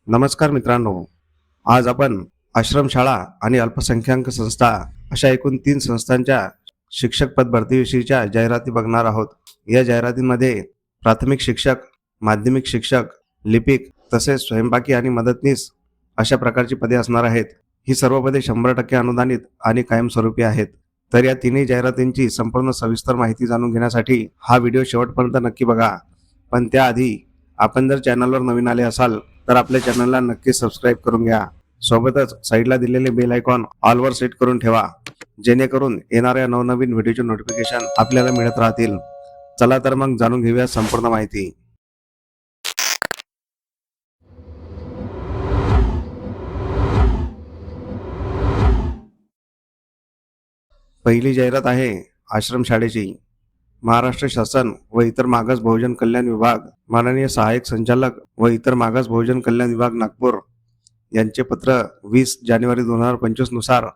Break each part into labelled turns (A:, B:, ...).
A: नमस्कार मित्रांनो, आज आपण आश्रमशाळा आणि अल्पसंख्याक संस्था अशा एकूण 3 संस्थांच्या शिक्षक पद भरतीविषयीच्या जाहिराती बघणार आहोत. या जाहिरातींमध्ये प्राथमिक शिक्षक, माध्यमिक शिक्षक, लिपिक तसेच स्वयंपाकी आणि मदतनीस अशा प्रकारची पदे असणार आहेत. ही सर्व पदे 100% अनुदानित आणि कायमस्वरूपी आहेत. तर या तिन्ही जाहिरातींची संपूर्ण सविस्तर माहिती जाणून घेण्यासाठी हा व्हिडिओ शेवटपर्यंत नक्की बघा. पण त्याआधी आपण जर चॅनलवर नवीन आले असाल तर आपल्या चॅनलला नक्की सबस्क्राईब करून घ्या. सोबतच साईडला दिलेले बेल आयकॉन ऑलवर सेट करून ठेवा, जेणेकरून येणाऱ्या नवनवीन व्हिडिओचे नोटिफिकेशन आपल्याला मिळत राहतील. चला तर मग जाणून घेऊया संपूर्ण माहिती. पहिली जाहिरात आहे आश्रमशाळेची. महाराष्ट्र शासन व इतर मागास बहुजन कल्याण विभाग, माननीय सहाय्यक संचालक व इतर मागास बहुजन कल्याण विभाग नागपूर यांचे पत्र 20 जानेवारी 2025 नुसार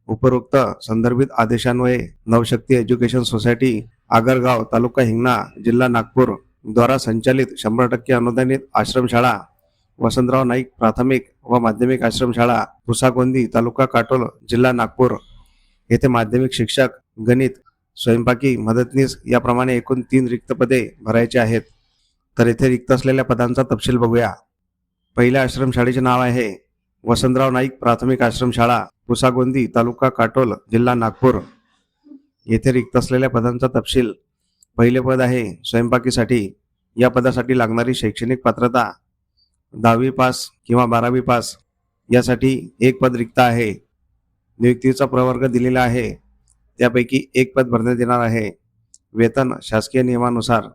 A: उपरोक्त संदर्भित आदेशान्वये नवशक्ती एज्युकेशन सोसायटी, आगरगाव, तालुका हिंगणा, जिल्हा नागपूर द्वारा संचालित 100% अनुदानित आश्रमशाळा वसंतराव नाईक प्राथमिक व माध्यमिक आश्रमशाळा, पुसाकोंदी, तालुका काटोल, जिल्हा नागपूर येथे माध्यमिक शिक्षक, गणित, स्वयंपाकी, मदतनीस याप्रमाणे एकूण 3 रिक्त पदे भरायची आहेत. तर येथे रिक्त असलेल्या पदांचा तपशील बघूया. पहिल्या आश्रमशाळेचे नाव आहे वसंतराव नाईक प्राथमिक आश्रमशाळा, पुसागोंदी, तालुका काटोल, जिल्हा नागपूर. येथे रिक्त असलेल्या पदांचा तपशील. पहिले पद आहे स्वयंपाकीसाठी. या पदासाठी लागणारी शैक्षणिक पात्रता 10वी पास किंवा 12वी पास. यासाठी एक पद रिक्त आहे. नियुक्तीचा प्रवर्ग दिलेला आहे. त्यापैकी एक पद भरण्यात येणार आहे. वेतन शासकीय नियमानुसार.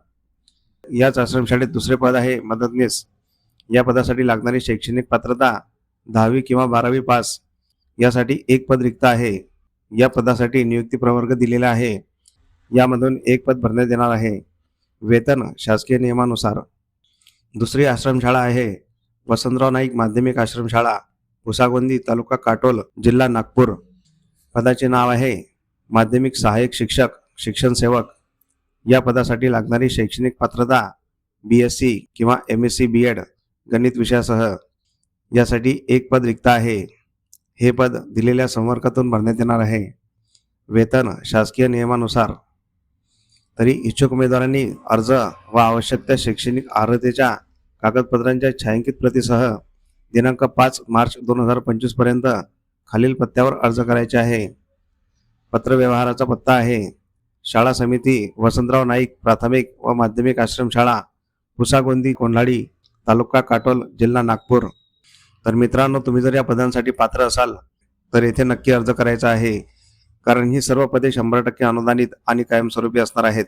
A: याच आश्रमशाळेत दुसरे पद आहे मदतनीस. या पदासाठी लागणारी शैक्षणिक पात्रता 10वी किंवा 12वी पास. यासाठी एक पद रिक्त आहे. या पदासाठी नियुक्ती प्रवर्ग दिलेला आहे. यामधून एक पद भरण्यात येणार आहे. वेतन शासकीय नियमानुसार. दुसरी आश्रमशाळा आहे वसंतराव नाईक माध्यमिक आश्रमशाळा, पुसागोंदी, तालुका काटोल, जिल्हा नागपूर. पदाचे नाव आहे माध्यमिक सहाय्यक शिक्षक, शिक्षण सेवक. या पदासाठी लागणारी शैक्षणिक पात्रता BSc किंवा MSc B.Ed गणित विषयासह. यासाठी एक पद रिक्त आहे. हे पद दिलेल्या संवर्गातून भरण्यात येणार आहे. वेतन शासकीय नियमानुसार. तरी इच्छुक उमेदवारांनी अर्ज व आवश्यक त्या शैक्षणिक अर्हतेच्या कागदपत्रांच्या छायांकित प्रतीसह दिनांक 5 मार्च 2025 पर्यंत खालील पत्त्यावर अर्ज करायचे आहे. पत्रव्यवहाराचा पत्ता आहे शाळा समिती, वसंतराव नाईक प्राथमिक व माध्यमिक आश्रमशाळा, पुसागोंदी, कोंढाळी, तालुका काटोल, जिल्हा नागपूर. तर मित्रांनो, तुम्ही जर या पदांसाठी पात्र असाल तर येथे नक्की अर्ज करायचा आहे, कारण ही सर्व पदे 100% अनुदानित आणि कायमस्वरूपी असणार आहेत.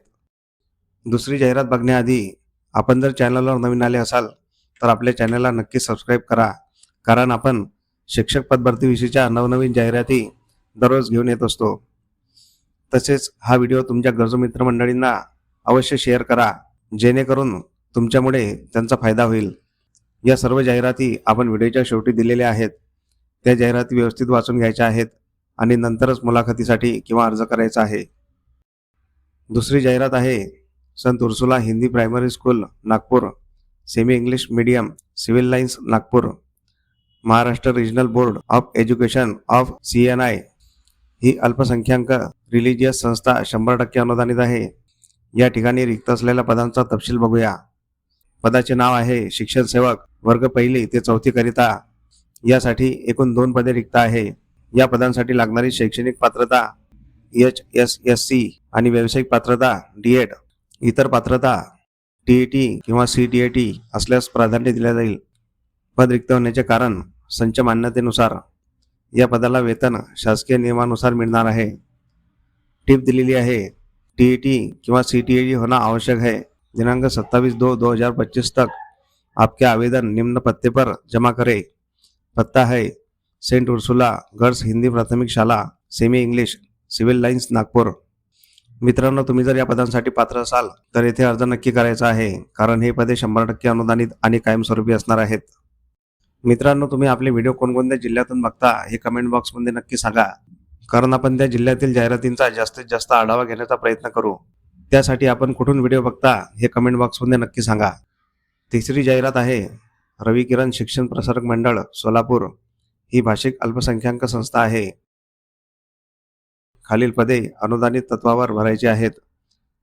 A: दुसरी जाहिरात बघण्याआधी आपण जर चॅनलवर नवीन आले असाल तर आपल्या चॅनलला नक्की सबस्क्राईब करा, कारण आपण शिक्षक पद भरतीविषयीच्या नवनवीन जाहिराती दररोज घेऊन येत असतो. तसेच हा व्हिडिओ तुमच्या गरजू मित्रमंडळींना अवश्य शेअर करा, जेणेकरून तुमच्यामुळे त्यांचा फायदा होईल. या सर्व जाहिराती आपण व्हिडिओच्या शेवटी दिलेल्या आहेत. त्या जाहिराती व्यवस्थित वाचून घ्यायच्या आहेत आणि नंतरच मुलाखतीसाठी किंवा अर्ज करायचा आहे. दुसरी जाहिरात आहे संत Ursula Hindi primary school Nagpur, semi English medium, civil lines Nagpur. Maharashtra regional board of education of CNI ही अल्पसंख्याक रिलिजियस संस्था 100% अनुदानित आहे. या ठिकाणी रिक्त असलेल्या पदांचा तपशील बघूया. पदाचे नाव आहे शिक्षण सेवक, वर्ग 1 ते 4 करिता. यासाठी एकूण 2 पदे रिक्त आहे. या पदांसाठी लागणारी शैक्षणिक पात्रता HSSC आणि व्यावसायिक पात्रता D.Ed. इतर पात्रता TET किंवा CTET असल्यास प्राधान्य दिले जाईल. पद रिक्त होण्याचे कारण संच मान्यतेनुसार. या पदाला वेतन शासकीय नियमानुसार मिळणार आहे. टिप दिलेली आहे TET किंवा CTET होना आवश्यक है. दिनांक 27/2/2025 तक आपके आवेदन निम्न पत्ते पर जमा करें. पत्ता है सेंट उर्सुला गर्ल्स हिंदी प्राथमिक शाला, semi English, civil lines Nagpur. मित्रांनो, तुम्ही जर या पदांसाठी पात्र असाल तर येथे अर्ज नक्की करायचा आहे, कारण हे पदे 100% अनुदानित आणि कायमस्वरूपी असणार आहेत. मित्रांनो, तुम्ही आपले व्हिडिओ कोणकोणत्या जिल्ह्यातून बघता हे कमेंट बॉक्समध्ये नक्की सांगा, कारण आपण त्या जिल्ह्यातील जाहिरातींचा जास्तीत जास्त आढावा घेण्याचा प्रयत्न करू. त्यासाठी आपण कुठून व्हिडिओ बघता हे कमेंट बॉक्समध्ये नक्की सांगा. तिसरी जाहिरात आहे रवी किरण शिक्षण प्रसारक मंडळ सोलापूर ही भाषिक अल्पसंख्याक संस्था आहे. खालील पदे अनुदानित तत्वावर भरायची आहेत.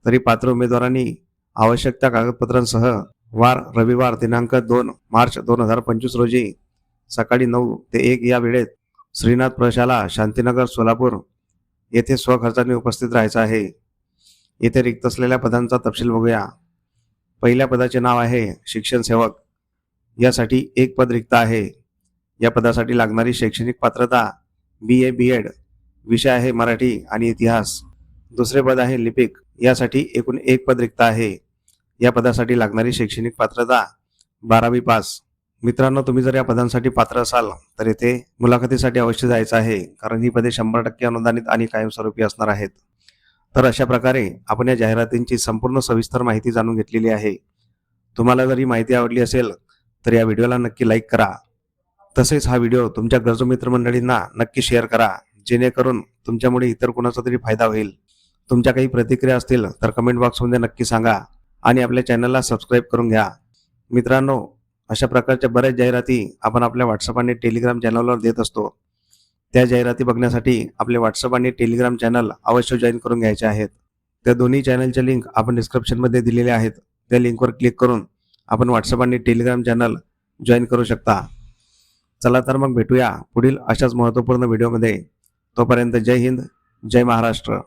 A: तरी पात्र उमेदवारांनी आवश्यक त्या कागदपत्रांसह वार रविवार दिनांक 2 मार्च 2025 रोजी सकाळी 9 ते 1 या वेळेत श्रीनाथ प्रशाला शांतीनगर सोलापूर येथे स्वखर्चाने उपस्थित राहायचं आहे. येथे रिक्त असलेल्या पदांचा तपशील बघूया. पहिल्या पदाचे नाव आहे शिक्षण सेवक. यासाठी एक पद रिक्त आहे. या पदासाठी लागणारी शैक्षणिक पात्रता BA BEd, विषय आहे मराठी आणि इतिहास. दुसरे पद आहे लिपिक. यासाठी एकूण एक पद रिक्त आहे. या पदासाठी लागणारी शैक्षणिक पात्रता 12वी पास. मित्रांनो, तुम्ही जर या पदांसाठी पात्र असाल तर येथे मुलाखतीसाठी अवश्य जायचं आहे, कारण ही पदे 100% अनुदानित आणि कायमस्वरूपी असणार आहेत. तर अशा प्रकारे आपण या जाहिरातींची संपूर्ण सविस्तर माहिती जाणून घेतलेली आहे. तुम्हाला जर ही माहिती आवडली असेल तर या व्हिडिओला नक्की लाईक करा. तसेच हा व्हिडिओ तुमच्या गरजू मित्रमंडळींना नक्की शेअर करा, जेणेकरून तुमच्यामुळे इतर कोणाचा तरी फायदा होईल. तुमच्या काही प्रतिक्रिया असतील तर कमेंट बॉक्समध्ये नक्की सांगा आणि आपल्या चॅनलला सबस्क्राईब करून घ्या. मित्रांनो, अशा प्रकारच्या बऱ्याच जाहिराती आपण आपल्या व्हॉट्सअप आणि टेलिग्राम चॅनलवर देत असतो. त्या जाहिराती बघण्यासाठी आपले व्हॉट्सअप आणि टेलिग्राम चॅनल अवश्य जॉईन करून घ्यायचे आहेत. त्या दोन्ही चॅनलच्या लिंक आपण डिस्क्रिप्शनमध्ये दिलेल्या आहेत. त्या लिंकवर क्लिक करून आपण व्हॉट्सअप आणि टेलिग्राम चॅनल जॉईन करू शकता. चला तर मग भेटूया पुढील अशाच महत्त्वपूर्ण व्हिडिओमध्ये. तोपर्यंत जय हिंद, जय महाराष्ट्र.